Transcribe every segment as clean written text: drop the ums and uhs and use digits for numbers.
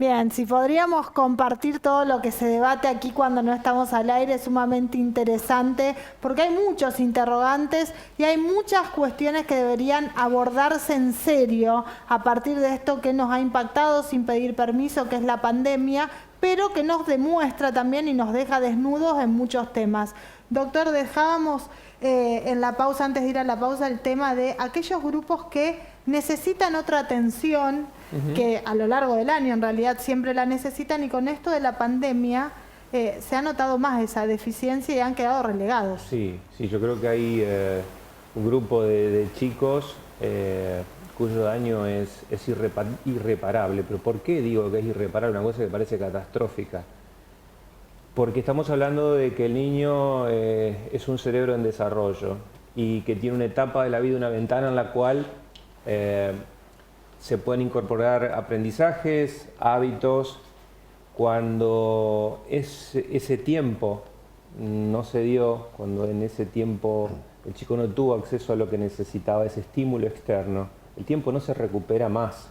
Bien, si podríamos compartir todo lo que se debate aquí cuando no estamos al aire, es sumamente interesante, porque hay muchos interrogantes y hay muchas cuestiones que deberían abordarse en serio a partir de esto que nos ha impactado sin pedir permiso, que es la pandemia, pero que nos demuestra también y nos deja desnudos en muchos temas. Doctor, dejábamos en la pausa, antes de ir a la pausa, el tema de aquellos grupos que necesitan otra atención, que a lo largo del año en realidad siempre la necesitan, y con esto de la pandemia se ha notado más esa deficiencia y han quedado relegados. Sí, yo creo que hay un grupo de chicos cuyo daño es irreparable. ¿Pero por qué digo que es irreparable? Una cosa que parece catastrófica. Porque estamos hablando de que el niño es un cerebro en desarrollo y que tiene una etapa de la vida, una ventana en la cual se pueden incorporar aprendizajes, hábitos. Cuando ese tiempo no se dio, cuando en ese tiempo el chico no tuvo acceso a lo que necesitaba, ese estímulo externo, el tiempo no se recupera más.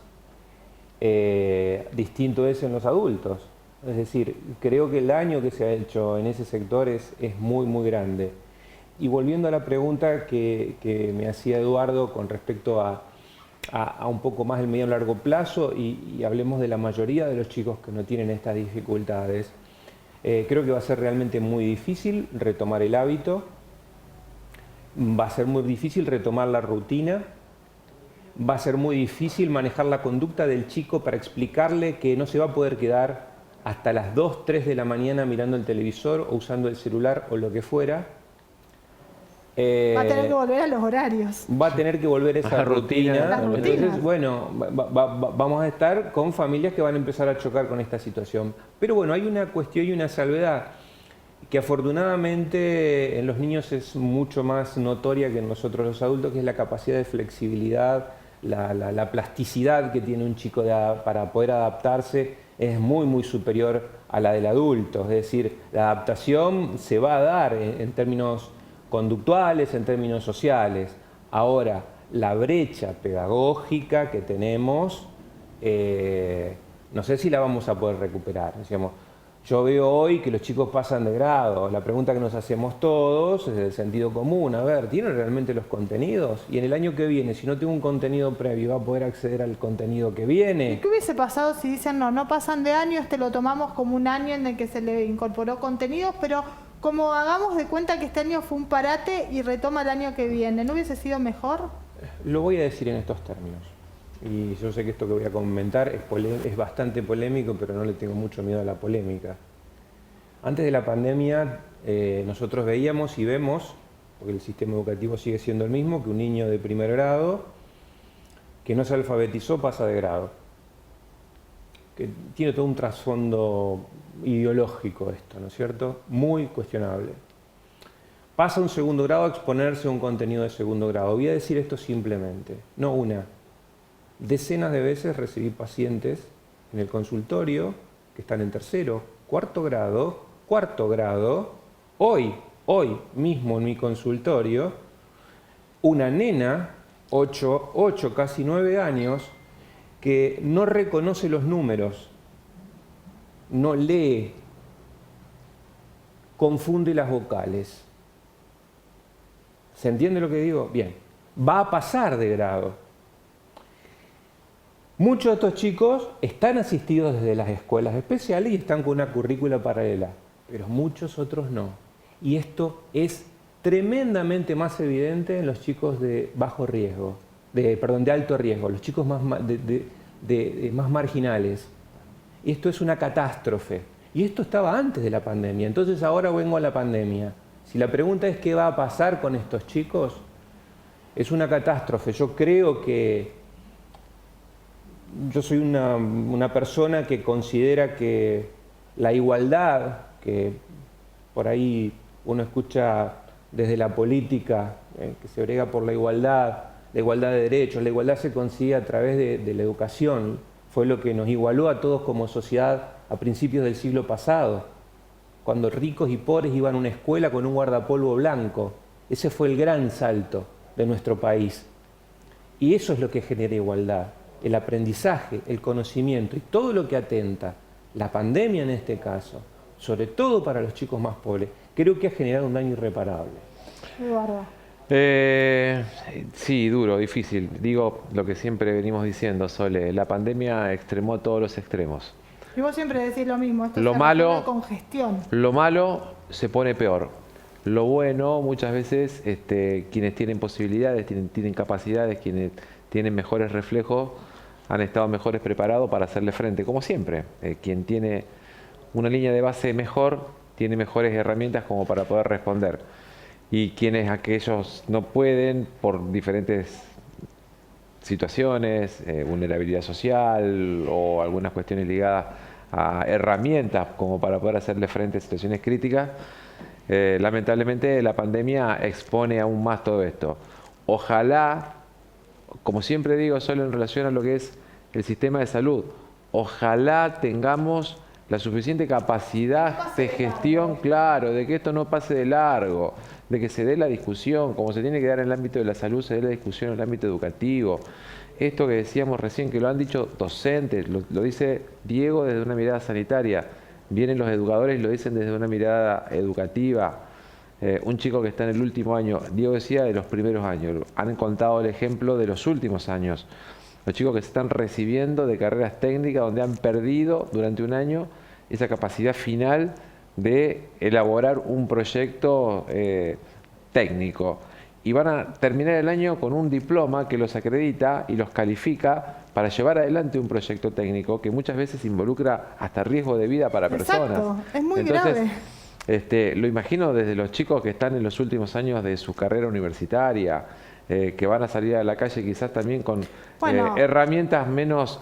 Distinto es en los adultos. Es decir, creo que el daño que se ha hecho en ese sector es muy, muy grande. Y volviendo a la pregunta que me hacía Eduardo con respecto a un poco más el medio y largo plazo, y hablemos de la mayoría de los chicos que no tienen estas dificultades, creo que va a ser realmente muy difícil retomar el hábito, va a ser muy difícil retomar la rutina, va a ser muy difícil manejar la conducta del chico para explicarle que no se va a poder quedar hasta las 2, 3 de la mañana mirando el televisor o usando el celular o lo que fuera. Va a tener que volver a los horarios. Va a tener que volver a esa rutina. Entonces, bueno, vamos a estar con familias que van a empezar a chocar con esta situación. Pero bueno, hay una cuestión y una salvedad que afortunadamente en los niños es mucho más notoria que en nosotros los adultos, que es la capacidad de flexibilidad, la plasticidad que tiene un chico para poder adaptarse es muy, muy superior a la del adulto. Es decir, la adaptación se va a dar en términos conductuales, en términos sociales. Ahora, la brecha pedagógica que tenemos, no sé si la vamos a poder recuperar. Digamos, yo veo hoy que los chicos pasan de grado. La pregunta que nos hacemos todos es del sentido común. A ver, ¿tienen realmente los contenidos? Y en el año que viene, si no tengo un contenido previo, ¿va a poder acceder al contenido que viene? ¿Y qué hubiese pasado si dicen no pasan de año, lo tomamos como un año en el que se le incorporó contenidos, pero como hagamos de cuenta que este año fue un parate y retoma el año que viene, ¿no hubiese sido mejor? Lo voy a decir en estos términos. Y yo sé que esto que voy a comentar es bastante polémico, pero no le tengo mucho miedo a la polémica. Antes de la pandemia, nosotros veíamos y vemos, porque el sistema educativo sigue siendo el mismo, que un niño de primer grado que no se alfabetizó pasa de grado. Que tiene todo un trasfondo ideológico esto, ¿no es cierto? Muy cuestionable. Pasa a un segundo grado a exponerse a un contenido de segundo grado. Voy a decir esto simplemente, no una. Decenas de veces recibí pacientes en el consultorio que están en tercero, cuarto grado, hoy mismo en mi consultorio, una nena, 8, casi 9 años, que no reconoce los números, no lee, confunde las vocales. ¿Se entiende lo que digo? Bien, va a pasar de grado. Muchos de estos chicos están asistidos desde las escuelas especiales y están con una currícula paralela, pero muchos otros no. Y esto es tremendamente más evidente en los chicos de bajo riesgo, de alto riesgo, los chicos más marginales. Y esto es una catástrofe. Y esto estaba antes de la pandemia. Entonces ahora vengo a la pandemia. Si la pregunta es qué va a pasar con estos chicos, es una catástrofe. Yo creo que yo soy una persona que considera que la igualdad, que por ahí uno escucha desde la política, que se brega por la igualdad de derechos, la igualdad se consigue a través de la educación. Fue lo que nos igualó a todos como sociedad a principios del siglo pasado, cuando ricos y pobres iban a una escuela con un guardapolvo blanco. Ese fue el gran salto de nuestro país. Y eso es lo que genera igualdad. el aprendizaje, el conocimiento y todo lo que atenta la pandemia en este caso, sobre todo para los chicos más pobres, creo que ha generado un daño irreparable. Eduardo. Sí, duro, difícil. Digo lo que siempre venimos diciendo, Sole, la pandemia extremó todos los extremos. Y vos siempre decís lo mismo, esto Lo se malo, resuelve con gestión. Lo malo se pone peor. Lo bueno, muchas veces, quienes tienen posibilidades, tienen capacidades, quienes tienen mejores reflejos, han estado mejores preparados para hacerle frente, como siempre. Quien tiene una línea de base mejor, tiene mejores herramientas como para poder responder. Y quienes aquellos no pueden, por diferentes situaciones, vulnerabilidad social o algunas cuestiones ligadas a herramientas como para poder hacerle frente a situaciones críticas, lamentablemente la pandemia expone aún más todo esto. Ojalá, como siempre digo, solo en relación a lo que es el sistema de salud, ojalá tengamos la suficiente capacidad de gestión, claro, de que esto no pase de largo, de que se dé la discusión, como se tiene que dar en el ámbito de la salud, se dé la discusión en el ámbito educativo. Esto que decíamos recién, que lo han dicho docentes, lo dice Diego desde una mirada sanitaria, vienen los educadores y lo dicen desde una mirada educativa. Un chico que está en el último año, Diego decía de los primeros años, han contado el ejemplo de los últimos años. Los chicos que se están recibiendo de carreras técnicas donde han perdido durante un año esa capacidad final de elaborar un proyecto técnico. Y van a terminar el año con un diploma que los acredita y los califica para llevar adelante un proyecto técnico que muchas veces involucra hasta riesgo de vida para personas. Exacto, es muy Entonces, grave. Lo imagino desde los chicos que están en los últimos años de su carrera universitaria, que van a salir a la calle quizás también con herramientas menos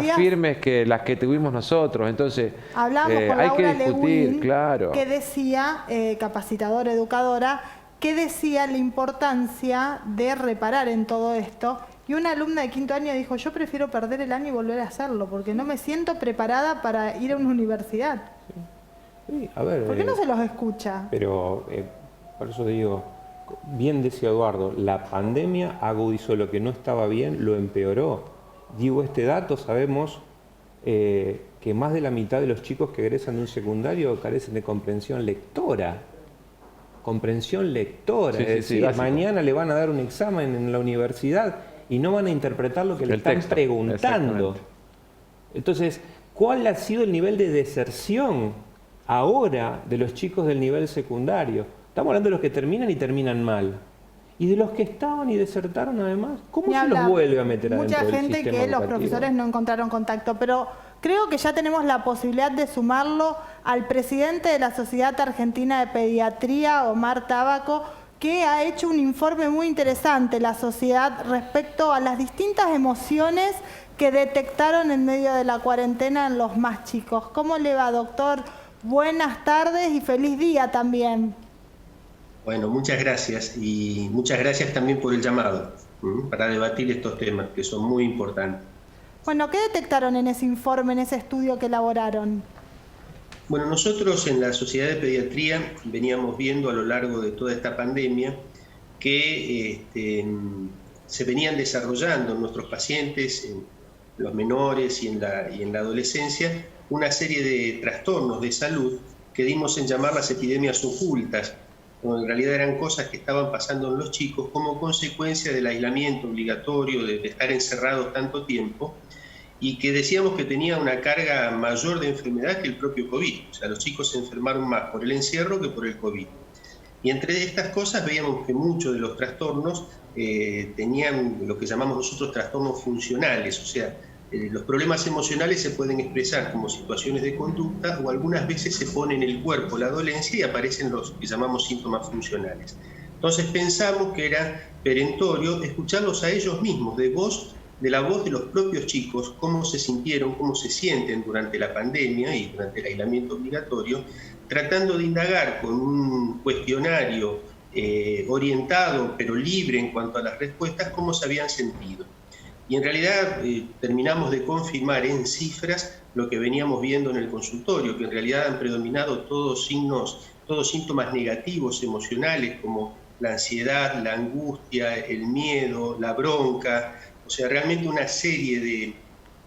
días firmes que las que tuvimos nosotros. Entonces, hablamos con hay Laura que discutir, Lewin, claro. que decía, capacitadora, educadora, que decía la importancia de reparar en todo esto. Y una alumna de quinto año dijo, yo prefiero perder el año y volver a hacerlo, porque no me siento preparada para ir a una universidad. Sí, a ver, ¿Por qué no se los escucha? Pero, por eso digo, bien decía Eduardo, la pandemia agudizó lo que no estaba bien, lo empeoró. Digo este dato, sabemos que más de la mitad de los chicos que egresan de un secundario carecen de comprensión lectora. Comprensión lectora, es decir, mañana le van a dar un examen en la universidad y no van a interpretar lo que le están preguntando. Entonces, ¿cuál ha sido el nivel de deserción ahora de los chicos del nivel secundario? Estamos hablando de los que terminan y terminan mal. Y de los que estaban y desertaron además, ¿cómo se los vuelve a meter adentro del sistema educativo? Mucha gente que los profesores no encontraron contacto, pero creo que ya tenemos la posibilidad de sumarlo al presidente de la Sociedad Argentina de Pediatría, Omar Tabaco, que ha hecho un informe muy interesante, la sociedad, respecto a las distintas emociones que detectaron en medio de la cuarentena en los más chicos. ¿Cómo le va, doctor? Buenas tardes y feliz día también. Bueno, muchas gracias y muchas gracias también por el llamado para debatir estos temas que son muy importantes. Bueno, ¿qué detectaron en ese informe, en ese estudio que elaboraron? Bueno, nosotros en la Sociedad de Pediatría veníamos viendo a lo largo de toda esta pandemia que se venían desarrollando en nuestros pacientes, en los menores y en la adolescencia, una serie de trastornos de salud que dimos en llamar las epidemias ocultas, cuando en realidad eran cosas que estaban pasando en los chicos como consecuencia del aislamiento obligatorio, de estar encerrados tanto tiempo, y que decíamos que tenía una carga mayor de enfermedad que el propio COVID. O sea, los chicos se enfermaron más por el encierro que por el COVID. Y entre estas cosas veíamos que muchos de los trastornos tenían lo que llamamos nosotros trastornos funcionales, o sea, los problemas emocionales se pueden expresar como situaciones de conducta o algunas veces se pone en el cuerpo la dolencia y aparecen los que llamamos síntomas funcionales. Entonces pensamos que era perentorio escucharlos a ellos mismos, de la voz de los propios chicos, cómo se sintieron, cómo se sienten durante la pandemia y durante el aislamiento obligatorio, tratando de indagar con un cuestionario orientado pero libre en cuanto a las respuestas, cómo se habían sentido. Y en realidad terminamos de confirmar en cifras lo que veníamos viendo en el consultorio, que en realidad han predominado todos síntomas negativos emocionales como la ansiedad, la angustia, el miedo, la bronca, O sea, realmente una serie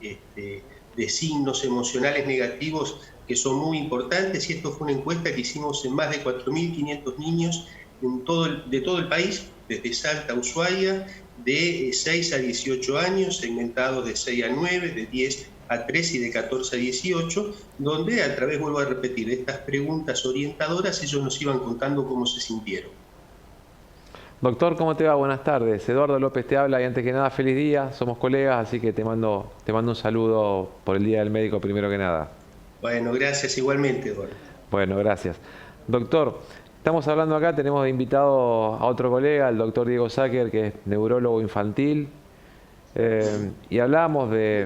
de signos emocionales negativos que son muy importantes, y esto fue una encuesta que hicimos en más de 4.500 niños de todo el país, desde Salta a Ushuaia, de 6 a 18 años, segmentados de 6 a 9, de 10 a 13 y de 14 a 18, donde a través, vuelvo a repetir, de estas preguntas orientadoras, ellos nos iban contando cómo se sintieron. Doctor, ¿cómo te va? Buenas tardes. Eduardo López te habla y antes que nada, feliz día. Somos colegas, así que te mando un saludo por el Día del Médico primero que nada. Bueno, gracias igualmente, Eduardo. Bueno, gracias. Doctor, estamos hablando acá, tenemos de invitado a otro colega, el doctor Diego Sáquer, que es neurólogo infantil, y hablamos de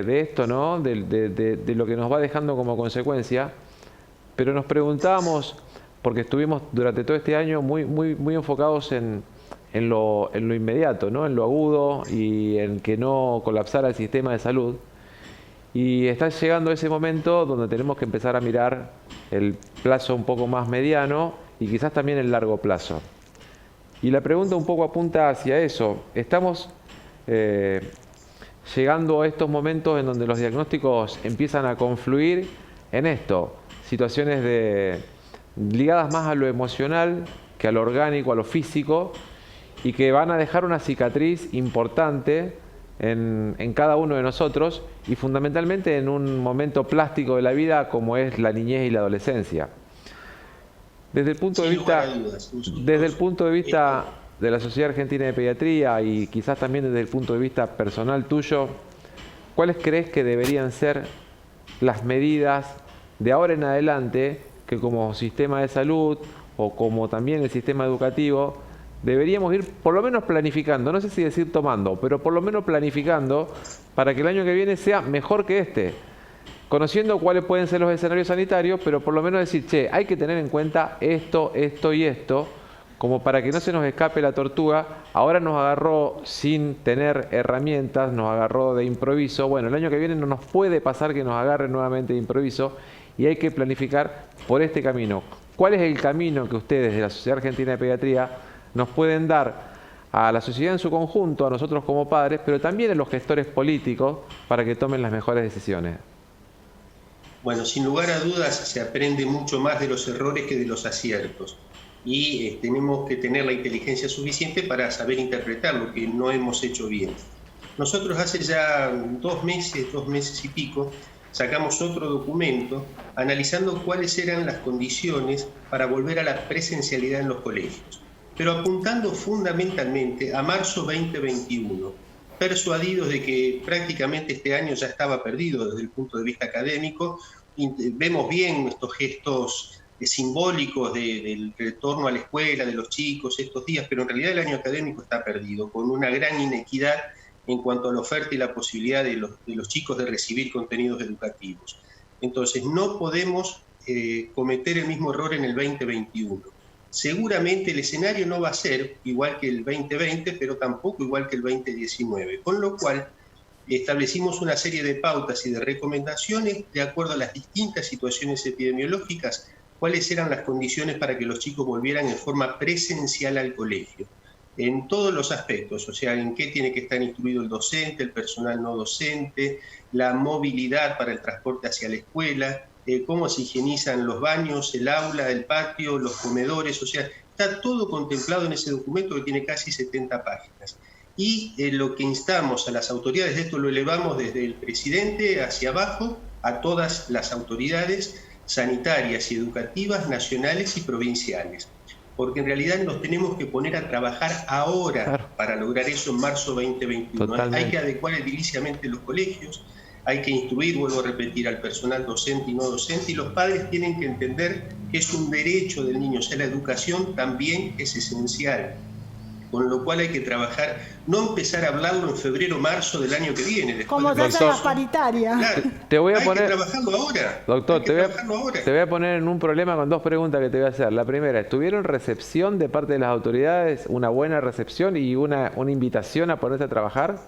esto, ¿no? De lo que nos va dejando como consecuencia, pero nos preguntábamos, porque estuvimos durante todo este año muy enfocados en lo inmediato, ¿no? En lo agudo y en que no colapsara el sistema de salud. Y está llegando ese momento donde tenemos que empezar a mirar el plazo un poco más mediano y quizás también el largo plazo. Y la pregunta un poco apunta hacia eso. Estamos llegando a estos momentos en donde los diagnósticos empiezan a confluir en esto, situaciones ligadas más a lo emocional que a lo orgánico, a lo físico, y que van a dejar una cicatriz importante en cada uno de nosotros y fundamentalmente en un momento plástico de la vida como es la niñez y la adolescencia. Desde el punto de vista de la Sociedad Argentina de Pediatría y quizás también desde el punto de vista personal tuyo, ¿cuáles crees que deberían ser las medidas de ahora en adelante que como sistema de salud o como también el sistema educativo deberíamos ir por lo menos planificando, no sé si decir tomando, pero por lo menos planificando para que el año que viene sea mejor que este, conociendo cuáles pueden ser los escenarios sanitarios, pero por lo menos decir, che, hay que tener en cuenta esto, esto y esto, como para que no se nos escape la tortuga. Ahora nos agarró sin tener herramientas, nos agarró de improviso. Bueno, el año que viene no nos puede pasar que nos agarre nuevamente de improviso y hay que planificar por este camino. ¿Cuál es el camino que ustedes de la Sociedad Argentina de Pediatría nos pueden dar a la sociedad en su conjunto, a nosotros como padres, pero también a los gestores políticos para que tomen las mejores decisiones? Bueno, sin lugar a dudas se aprende mucho más de los errores que de los aciertos. Y tenemos que tener la inteligencia suficiente para saber interpretar lo que no hemos hecho bien. Nosotros hace ya 2 meses y pico, sacamos otro documento analizando cuáles eran las condiciones para volver a la presencialidad en los colegios, pero apuntando fundamentalmente a marzo 2021, persuadidos de que prácticamente este año ya estaba perdido desde el punto de vista académico. Vemos bien estos gestos simbólicos del retorno a la escuela de los chicos estos días, pero en realidad el año académico está perdido, con una gran inequidad en cuanto a la oferta y la posibilidad de los chicos de recibir contenidos educativos. Entonces no podemos cometer el mismo error en el 2021. Seguramente el escenario no va a ser igual que el 2020, pero tampoco igual que el 2019, con lo cual establecimos una serie de pautas y de recomendaciones de acuerdo a las distintas situaciones epidemiológicas, cuáles eran las condiciones para que los chicos volvieran en forma presencial al colegio, en todos los aspectos, o sea, en qué tiene que estar instruido el docente, el personal no docente, la movilidad para el transporte hacia la escuela, cómo se higienizan los baños, el aula, el patio, los comedores, o sea, está todo contemplado en ese documento que tiene casi 70 páginas. Y lo que instamos a las autoridades, esto lo elevamos desde el presidente hacia abajo, a todas las autoridades sanitarias y educativas, nacionales y provinciales, porque en realidad nos tenemos que poner a trabajar ahora para lograr eso en marzo 2021. Totalmente. Hay que adecuar ediliciamente los colegios, hay que instruir, vuelvo a repetir, al personal docente y no docente, y los padres tienen que entender que es un derecho del niño, o sea, la educación también es esencial, con lo cual hay que trabajar, no empezar a hablarlo en febrero, marzo del año que viene. Como se hace la paritaria. Claro, hay que trabajarlo ahora. Doctor, te voy a poner en un problema con 2 preguntas que te voy a hacer. La primera, ¿tuvieron recepción de parte de las autoridades, una buena recepción y una invitación a ponerse a trabajar?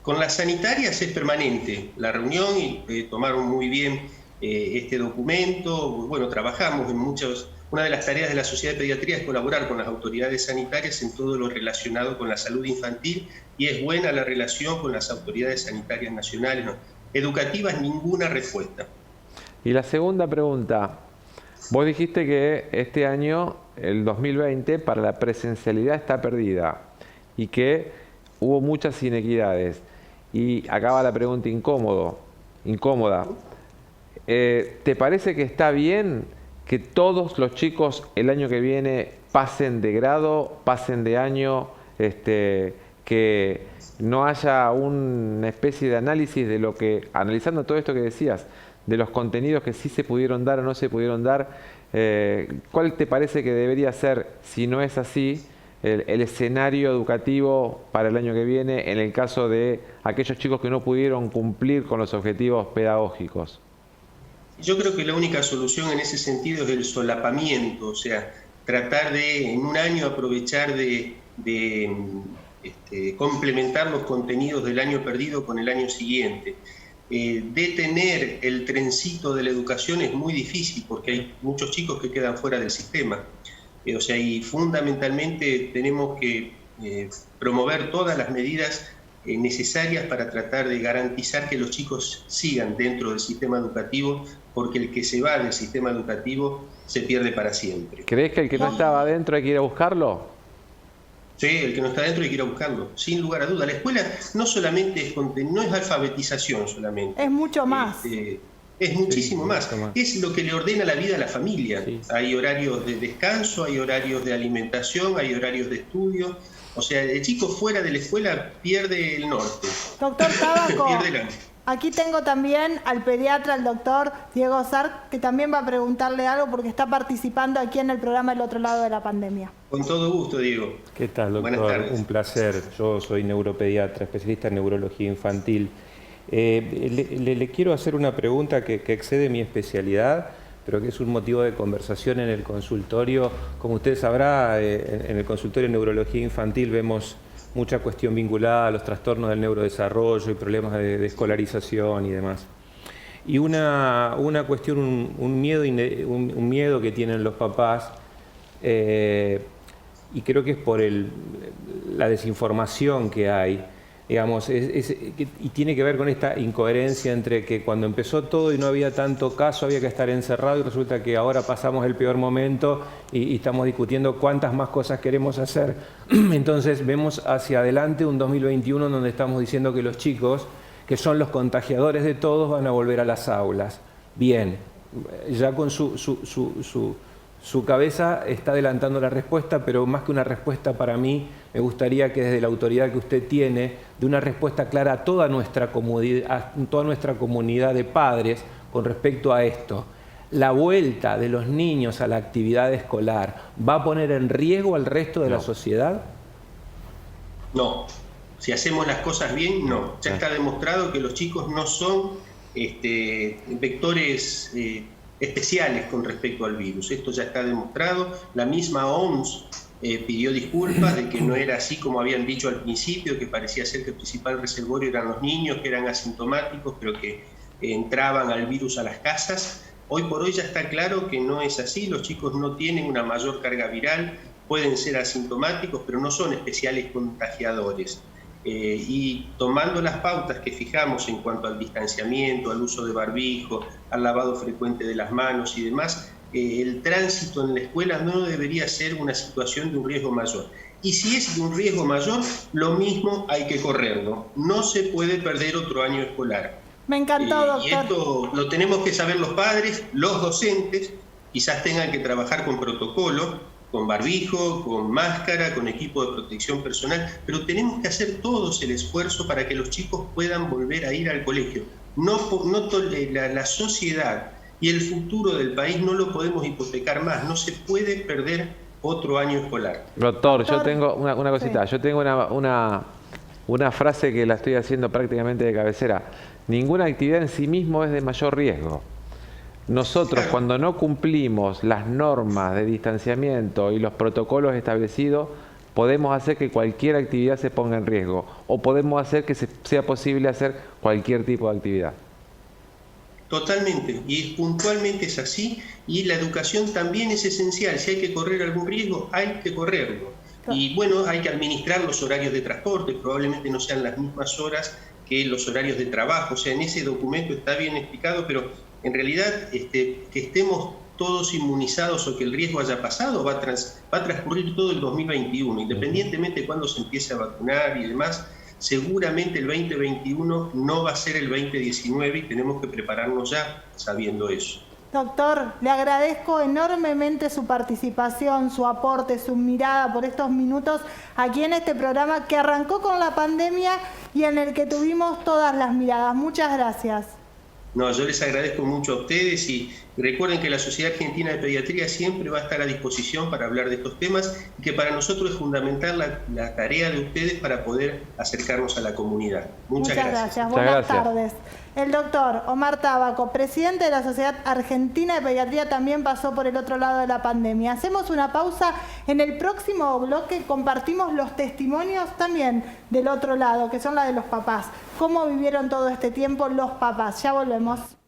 Con las sanitarias es permanente la reunión y tomaron muy bien este documento. Bueno, trabajamos en muchos una de las tareas de la Sociedad de Pediatría es colaborar con las autoridades sanitarias en todo lo relacionado con la salud infantil, y es buena la relación con las autoridades sanitarias nacionales. ¿No? Educativas, ninguna respuesta. Y la segunda pregunta, vos dijiste que este año, el 2020, para la presencialidad está perdida y que hubo muchas inequidades. Y acaba la pregunta incómoda. ¿Te parece que está bien que todos los chicos el año que viene pasen de grado, pasen de año, que no haya una especie de análisis de lo que, analizando todo esto que decías, de los contenidos que sí se pudieron dar o no se pudieron dar, ¿cuál te parece que debería ser, si no es así, el escenario educativo para el año que viene en el caso de aquellos chicos que no pudieron cumplir con los objetivos pedagógicos? Yo creo que la única solución en ese sentido es el solapamiento, o sea, tratar de en un año aprovechar de complementar los contenidos del año perdido con el año siguiente. Detener el trencito de la educación es muy difícil porque hay muchos chicos que quedan fuera del sistema. O sea, y fundamentalmente tenemos que promover todas las medidas necesarias para tratar de garantizar que los chicos sigan dentro del sistema educativo, porque el que se va del sistema educativo se pierde para siempre. ¿Crees que el que no estaba adentro hay que ir a buscarlo? Sí, el que no está adentro hay que ir a buscarlo, sin lugar a duda. La escuela no solamente no es alfabetización solamente. Es mucho más. Es muchísimo más. Es lo que le ordena la vida a la familia. Sí. Hay horarios de descanso, hay horarios de alimentación, hay horarios de estudio. O sea, el chico fuera de la escuela pierde el norte. Doctor Tabaco, aquí tengo también al pediatra, el doctor Diego Sark, que también va a preguntarle algo porque está participando aquí en el programa El Otro Lado de la Pandemia. Con todo gusto, Diego. ¿Qué tal, doctor? Buenas tardes. Un placer. Yo soy neuropediatra, especialista en neurología infantil. Le quiero hacer una pregunta que excede mi especialidad, pero que es un motivo de conversación en el consultorio. Como usted sabrá, en el consultorio de neurología infantil vemos mucha cuestión vinculada a los trastornos del neurodesarrollo y problemas de escolarización y demás. Y una cuestión, un miedo que tienen los papás, y creo que es por la desinformación que hay, digamos, y tiene que ver con esta incoherencia entre que cuando empezó todo y no había tanto caso había que estar encerrado, y resulta que ahora pasamos el peor momento y estamos discutiendo cuántas más cosas queremos hacer. Entonces vemos hacia adelante un 2021 donde estamos diciendo que los chicos, que son los contagiadores de todos, van a volver a las aulas. Bien, ya con su cabeza está adelantando la respuesta, pero más que una respuesta para mí, me gustaría que desde la autoridad que usted tiene, de una respuesta clara a toda nuestra comunidad de padres con respecto a esto. ¿La vuelta de los niños a la actividad escolar va a poner en riesgo al resto de la sociedad? No. Si hacemos las cosas bien, no. Ya está demostrado que los chicos no son vectores especiales con respecto al virus. Esto ya está demostrado. La misma OMS pidió disculpas de que no era así como habían dicho al principio, que parecía ser que el principal reservorio eran los niños, que eran asintomáticos, pero que entraban al virus a las casas. Hoy por hoy ya está claro que no es así. Los chicos no tienen una mayor carga viral, pueden ser asintomáticos, pero no son especiales contagiadores. Y tomando las pautas que fijamos en cuanto al distanciamiento, al uso de barbijo, al lavado frecuente de las manos y demás, el tránsito en la escuela no debería ser una situación de un riesgo mayor. Y si es de un riesgo mayor, lo mismo hay que correrlo. No se puede perder otro año escolar. Me encantó, doctor. Y esto lo tenemos que saber los padres, los docentes, quizás tengan que trabajar con protocolo, con barbijo, con máscara, con equipo de protección personal, pero tenemos que hacer todos el esfuerzo para que los chicos puedan volver a ir al colegio. La sociedad y el futuro del país no lo podemos hipotecar más, no se puede perder otro año escolar. Doctor, yo tengo una cosita, sí. Yo tengo una frase que la estoy haciendo prácticamente de cabecera. Ninguna actividad en sí mismo es de mayor riesgo. Nosotros, cuando no cumplimos las normas de distanciamiento y los protocolos establecidos, podemos hacer que cualquier actividad se ponga en riesgo, o podemos hacer que sea posible hacer cualquier tipo de actividad. Totalmente, y puntualmente es así, y la educación también es esencial. Si hay que correr algún riesgo, hay que correrlo. Y bueno, hay que administrar los horarios de transporte, probablemente no sean las mismas horas que los horarios de trabajo. O sea, en ese documento está bien explicado, pero en realidad que estemos todos inmunizados o que el riesgo haya pasado, va a transcurrir todo el 2021, independientemente de cuándo se empiece a vacunar y demás. Seguramente el 2021 no va a ser el 2019 y tenemos que prepararnos ya sabiendo eso. Doctor, le agradezco enormemente su participación, su aporte, su mirada por estos minutos aquí en este programa que arrancó con la pandemia y en el que tuvimos todas las miradas. Muchas gracias. No, yo les agradezco mucho a ustedes y recuerden que la Sociedad Argentina de Pediatría siempre va a estar a disposición para hablar de estos temas y que para nosotros es fundamental la tarea de ustedes para poder acercarnos a la comunidad. Muchas gracias. Buenas tardes. El doctor Omar Tabaco, presidente de la Sociedad Argentina de Pediatría, también pasó por el otro lado de la pandemia. Hacemos una pausa. En el próximo bloque compartimos los testimonios también del otro lado, que son la de los papás. ¿Cómo vivieron todo este tiempo los papás? Ya volvemos.